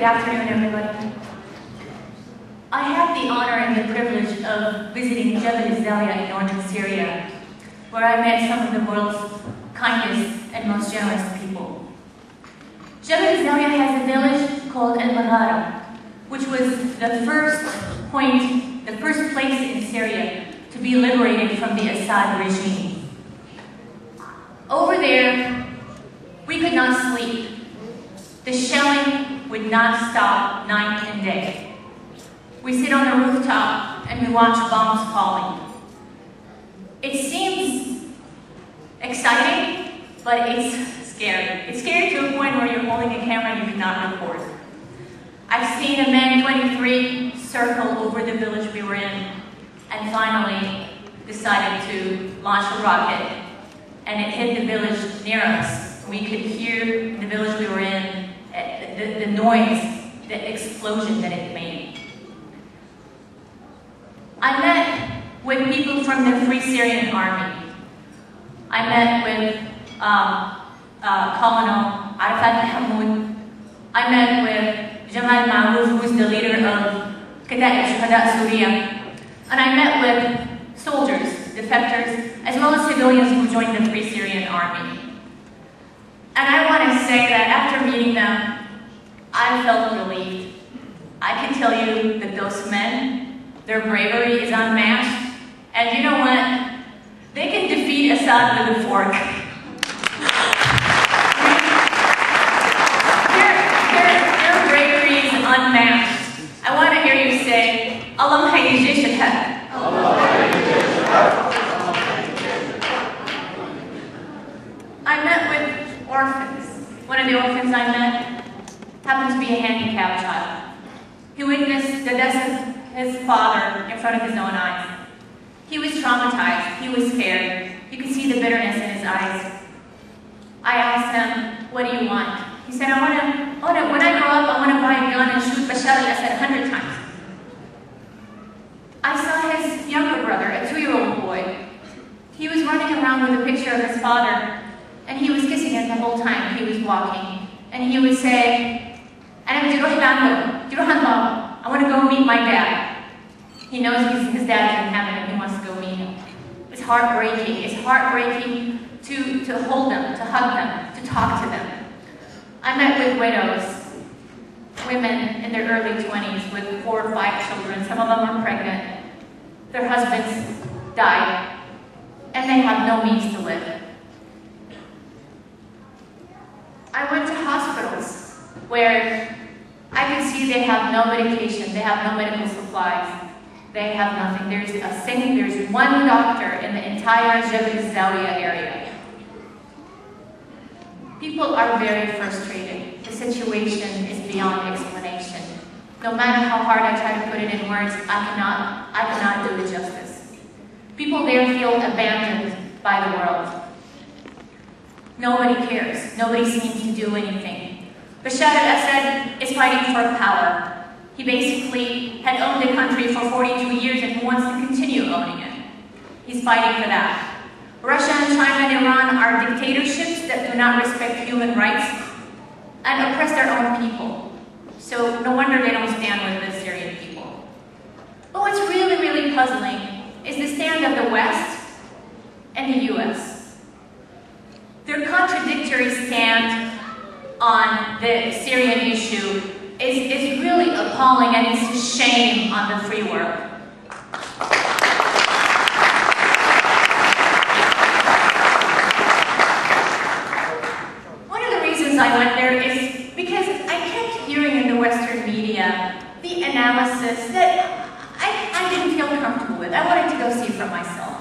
Good afternoon, everybody. I had the honor and the privilege of visiting Jebel Zawiya in northern Syria, where I met some of the world's kindest and most generous people. Jebel Zawiya has a village called Al-Maghara, which was the first place in Syria to be liberated from the Assad regime. Over there, we could not sleep. The shelling would not stop night and day. We sit on the rooftop and we watch bombs falling. It seems exciting, but it's scary. It's scary to a point where you're holding a camera and you cannot record. I've seen a Man 23 circle over the village we were in and finally decided to launch a rocket, and it hit the village near us. We could hear in the village we were in the noise, the explosion that it made. I met with people from the Free Syrian Army. I met with Colonel Arafat Hamoud. I met with Jamal Marouf, who is the leader of Syria. And I met with soldiers, defectors, as well as civilians who joined the Free Syrian Army. And I want to say that after meeting them, I felt relieved. I can tell you that those men, their bravery is unmatched. And you know what? They can defeat Assad with a fork. Their bravery is unmatched. I want to hear you say, Allah hayyi jaysh al-haq. I met with orphans. One of the orphans I met happened to be a handicapped child. He witnessed the death of his father in front of his own eyes. He was traumatized. He was scared. You could see the bitterness in his eyes. I asked him, "What do you want?" He said, when I grow up, I want to buy a gun and shoot Bashar al-Assad 100 times. I saw his younger brother, a 2-year-old boy. He was running around with a picture of his father, and he was kissing it the whole time he was walking. And he would say, I want to go meet my dad. He knows his dad is in heaven and he wants to go meet him. It's heartbreaking. It's heartbreaking to hold them, to hug them, to talk to them. I met with widows, women in their early 20s with 4 or 5 children. Some of them are pregnant. Their husbands died, and they have no means to live. I went to hospitals where I could see they have no medication, they have no medical supplies, they have nothing. There's one doctor in the entire Jebel Zawiya area. People are very frustrated. The situation is beyond explanation. No matter how hard I try to put it in words, I cannot do it justice. People there feel abandoned by the world. Nobody cares. Nobody seems to do anything. Bashar al-Assad is fighting for power. He basically had owned the country for 42 years and he wants to continue owning it. He's fighting for that. Russia and China and Iran are dictatorships that do not respect human rights and oppress their own people. So no wonder they don't stand with the Syrian people. But what's really, really puzzling is the stand of the West and the US. Their contradictory stand on the Syrian issue is really appalling, and it's a shame on the free world. One of the reasons I went there is because I kept hearing in the Western media the analysis that I didn't feel comfortable with. I wanted to go see for myself.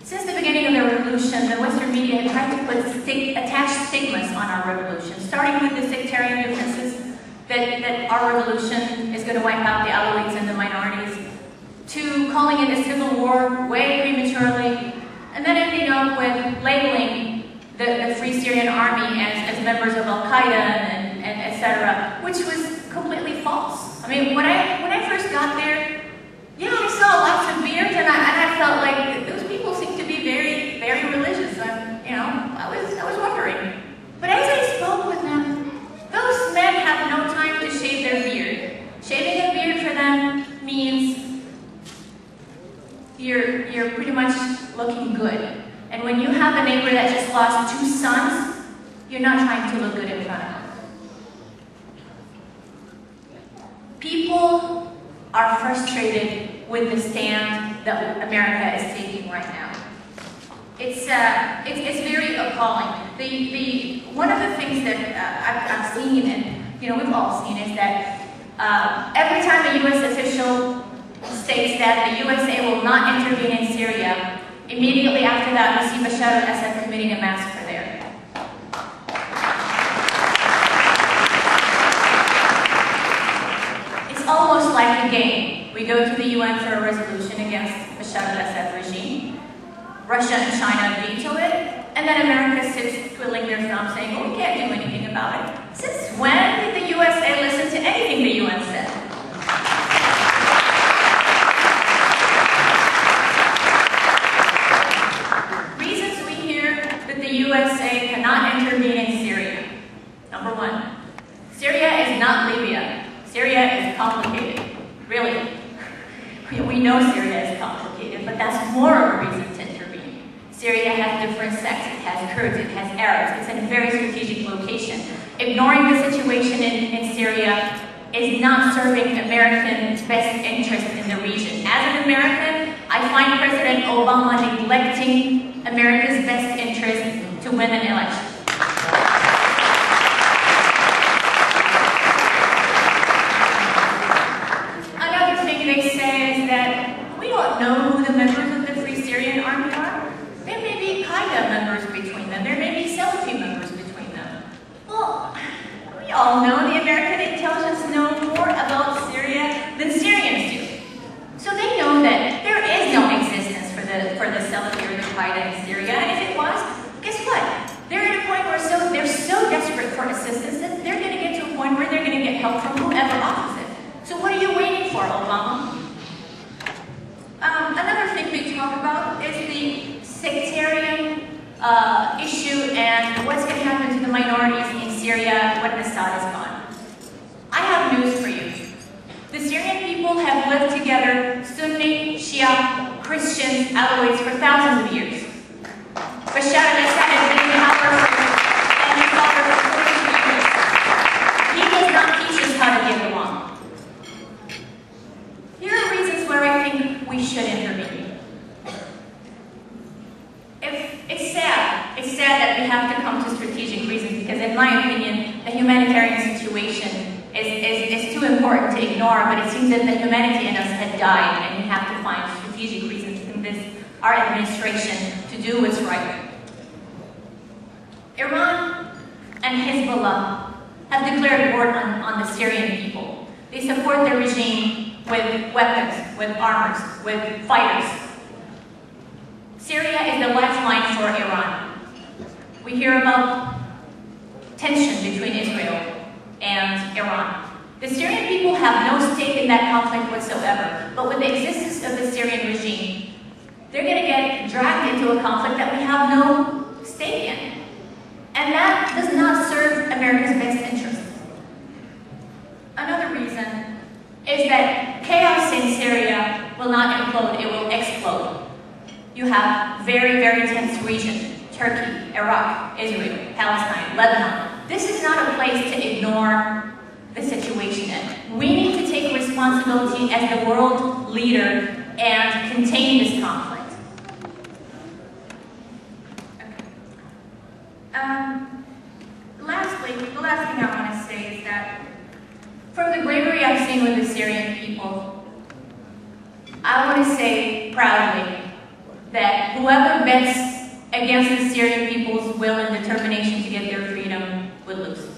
Since the beginning of the revolution, the Western media had tried to attach stigmas on our revolution, starting with the sectarian differences that our revolution is going to wipe out the Alawites and the minorities, to calling it a civil war way prematurely, and then ending up with labeling the Free Syrian Army as members of Al-Qaeda and etc., which was completely false. I mean, when I first got there, yeah, I saw lots of beards, and I felt like those people seemed to be very, very religious. I was wondering. But as I spoke with them, those men have no time to shave you're pretty much looking good. And when you have a neighbor that just lost 2 sons, you're not trying to look good in front of them. People are frustrated with the stand that America is taking right now. It's very appalling. One of the things that I've seen, and we've all seen, is that every time a U.S. official states that the USA will not intervene in Syria, immediately after that we see Bashar al-Assad committing a massacre there. It's almost like a game. We go to the UN for a resolution against Bashar al-Assad regime. Russia and China veto it, and then America sits twiddling their thumbs saying, oh, we can't do anything about it. Since when did the USA listen to anything the UN said? Reasons we hear that the USA cannot intervene in Syria. Number 1, Syria is not Libya. Syria is complicated. Really. We know Syria is complicated, but that's more of a reason to intervene. Syria has different sects. It has Kurds, it has Arabs. It's in a very strategic location. Ignoring the situation in Syria is not serving Americans' best interest in the region. As an American, I find President Obama neglecting America's best interest to win an election. Another thing they say is that we don't know who the members of the Free Syrian Army are. There may be Qaeda members between them. There may be Salafi members between them. Well, we all know the American intelligence know more about Syria than Syrians do. So they know that there is no existence for the Salafi or the Qaeda in Syria. And if it was, guess what? They're at a point where they're so desperate for assistance that they're going to get to a point where they're going to get help from whoever offers it. So what are you waiting for, Obama? Another thing we talk about is the sectarian issue and what's going to happen to the minorities in Syria when Assad is gone. I have news for you. The Syrian people have lived together, Sunni, Shia, Christians, Alawites, for thousands of years. Bashar al-Assad has been in power for 42 years. He does not teach us how to get along. Here are reasons where I think we should intervene. It's sad that we have to come to strategic reasons because, in my opinion, the humanitarian situation is too important to ignore, but it seems that the humanity in us had died, and we have to find strategic reasons to convince our administration to do what's right. Iran and Hezbollah have declared war on the Syrian people. They support the regime with weapons, with armors, with fighters. Syria is the lifeline for Iran. We hear about tension between Israel and Iran. The Syrian people have no stake in that conflict whatsoever, but with the existence of the Syrian regime, they're going to get dragged into a conflict that we have no stake in. And that does not serve America's best interest. Another reason is that chaos in Syria will not implode, it will explode. You have very, very tense regions: Turkey, Iraq, Israel, Palestine, Lebanon. This is not a place to ignore the situation in. We need to take responsibility as the world leader and contain this conflict. Okay. Lastly, the last thing I want to say is that from the bravery I've seen with the Syrian people, I want to say proudly that whoever bets against the Syrian people's will and determination to get their freedom would lose.